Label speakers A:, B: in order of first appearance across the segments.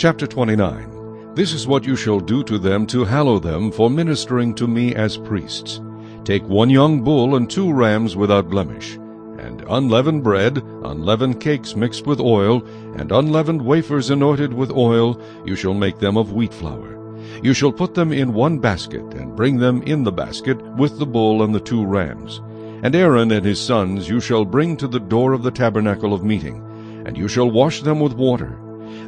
A: Chapter 29. This is what you shall do to them to hallow them for ministering to me as priests. Take 1 young bull and 2 rams without blemish, and unleavened bread, unleavened cakes mixed with oil, and unleavened wafers anointed with oil. You shall make them of wheat flour. You shall put them in 1 basket, and bring them in the basket with the bull and the 2 rams. And Aaron and his sons you shall bring to the door of the tabernacle of meeting, and you shall wash them with water.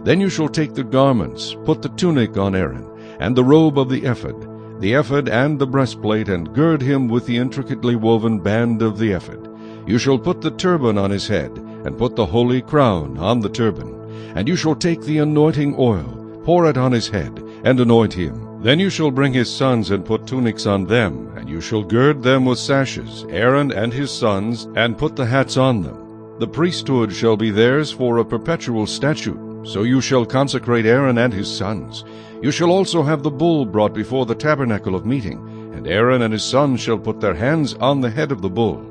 A: Then you shall take the garments, put the tunic on Aaron, and the robe of the ephod and the breastplate, and gird him with the intricately woven band of the ephod. You shall put the turban on his head, and put the holy crown on the turban. And you shall take the anointing oil, pour it on his head, and anoint him. Then you shall bring his sons and put tunics on them, and you shall gird them with sashes, Aaron and his sons, and put the hats on them. The priesthood shall be theirs for a perpetual statute. So you shall consecrate Aaron and his sons. You shall also have the bull brought before the tabernacle of meeting, and Aaron and his sons shall put their hands on the head of the bull.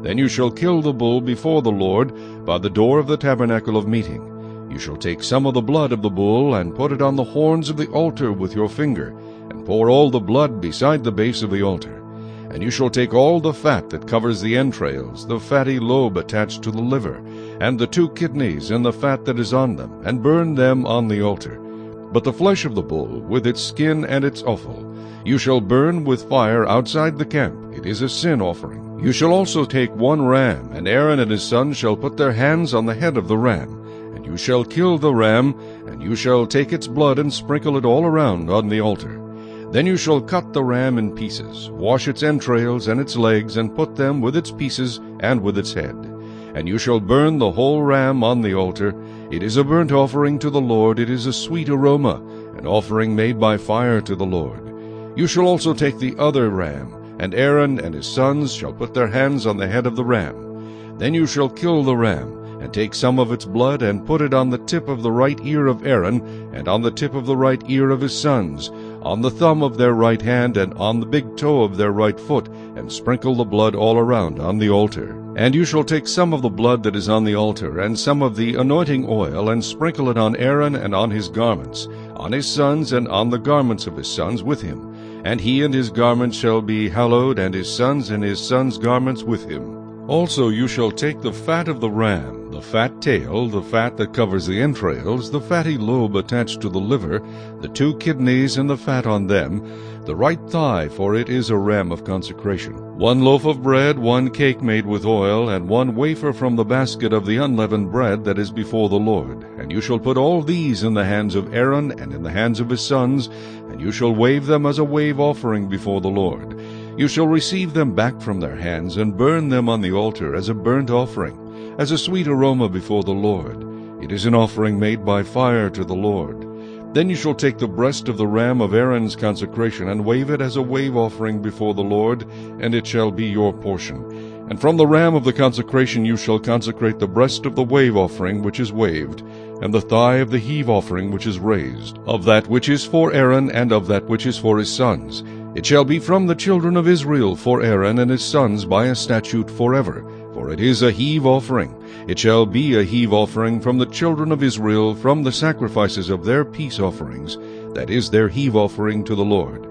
A: Then you shall kill the bull before the Lord by the door of the tabernacle of meeting. You shall take some of the blood of the bull, and put it on the horns of the altar with your finger, and pour all the blood beside the base of the altar. And you shall take all the fat that covers the entrails, the fatty lobe attached to the liver, and the 2 kidneys and the fat that is on them, and burn them on the altar. But the flesh of the bull, with its skin and its offal, you shall burn with fire outside the camp. It is a sin offering. You shall also take 1 ram, and Aaron and his sons shall put their hands on the head of the ram. And you shall kill the ram, and you shall take its blood and sprinkle it all around on the altar. Then you shall cut the ram in pieces, wash its entrails and its legs, and put them with its pieces and with its head. And you shall burn the whole ram on the altar. It is a burnt offering to the Lord. It is a sweet aroma, an offering made by fire to the Lord. You shall also take the other ram, and Aaron and his sons shall put their hands on the head of the ram. Then you shall kill the ram, and take some of its blood, and put it on the tip of the right ear of Aaron, and on the tip of the right ear of his sons, on the thumb of their right hand, and on the big toe of their right foot, and sprinkle the blood all around on the altar. And you shall take some of the blood that is on the altar, and some of the anointing oil, and sprinkle it on Aaron and on his garments, on his sons and on the garments of his sons with him. And he and his garments shall be hallowed, and his sons' garments with him. Also you shall take the fat of the ram, the fat tail, the fat that covers the entrails, the fatty lobe attached to the liver, the 2 kidneys and the fat on them, the right thigh, for it is a ram of consecration, 1 loaf of bread, 1 cake made with oil, and 1 wafer from the basket of the unleavened bread that is before the Lord. And you shall put all these in the hands of Aaron and in the hands of his sons, and you shall wave them as a wave offering before the Lord. You shall receive them back from their hands, and burn them on the altar as a burnt offering, as a sweet aroma before the Lord. It is an offering made by fire to the Lord. Then you shall take the breast of the ram of Aaron's consecration, and wave it as a wave offering before the Lord, and it shall be your portion. And from the ram of the consecration you shall consecrate the breast of the wave offering which is waved, and the thigh of the heave offering which is raised, of that which is for Aaron, and of that which is for his sons. It shall be from the children of Israel for Aaron and his sons by a statute forever, for it is a heave offering. It shall be a heave offering from the children of Israel from the sacrifices of their peace offerings, that is their heave offering to the Lord.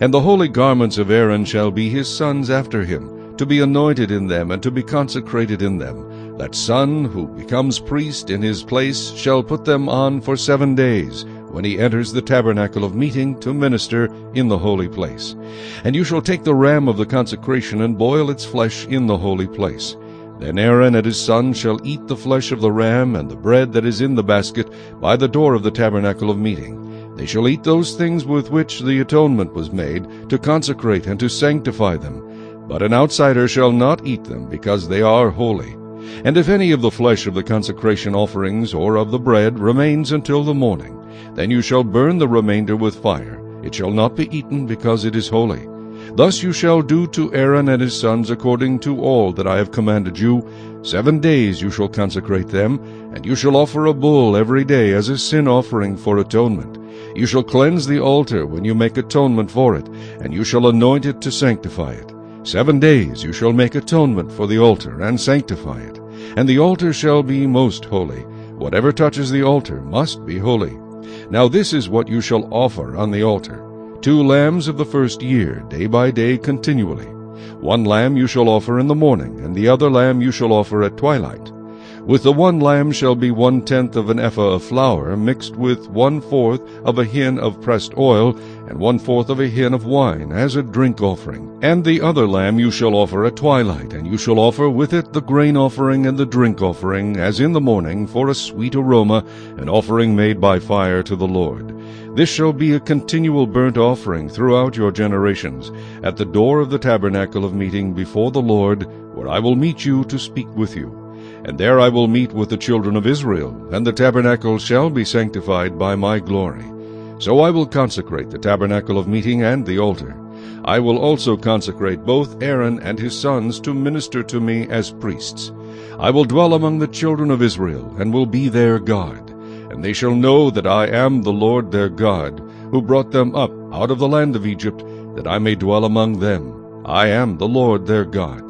A: And the holy garments of Aaron shall be his sons after him, to be anointed in them and to be consecrated in them. That son who becomes priest in his place shall put them on for 7 days, when he enters the tabernacle of meeting to minister in the holy place. And you shall take the ram of the consecration and boil its flesh in the holy place. Then Aaron and his sons shall eat the flesh of the ram and the bread that is in the basket by the door of the tabernacle of meeting. They shall eat those things with which the atonement was made, to consecrate and to sanctify them. But an outsider shall not eat them, because they are holy. And if any of the flesh of the consecration offerings or of the bread remains until the morning, then you shall burn the remainder with fire. It shall not be eaten, because it is holy. Thus you shall do to Aaron and his sons according to all that I have commanded you. 7 days you shall consecrate them, and you shall offer a bull every day as a sin offering for atonement. You shall cleanse the altar when you make atonement for it, and you shall anoint it to sanctify it. 7 days you shall make atonement for the altar and sanctify it. And the altar shall be most holy. Whatever touches the altar must be holy. Now this is what you shall offer on the altar: 2 lambs of the first year, day by day continually. 1 lamb you shall offer in the morning, and the other lamb you shall offer at twilight. With the 1 lamb shall be 1/10 of an ephah of flour, mixed with 1/4 of a hin of pressed oil, and 1/4 of a hin of wine, as a drink offering. And the other lamb you shall offer at twilight, and you shall offer with it the grain offering and the drink offering, as in the morning, for a sweet aroma, an offering made by fire to the Lord. This shall be a continual burnt offering throughout your generations, at the door of the tabernacle of meeting before the Lord, where I will meet you to speak with you. And there I will meet with the children of Israel, and the tabernacle shall be sanctified by my glory. So I will consecrate the tabernacle of meeting and the altar. I will also consecrate both Aaron and his sons to minister to me as priests. I will dwell among the children of Israel, and will be their God. And they shall know that I am the Lord their God, who brought them up out of the land of Egypt, that I may dwell among them. I am the Lord their God.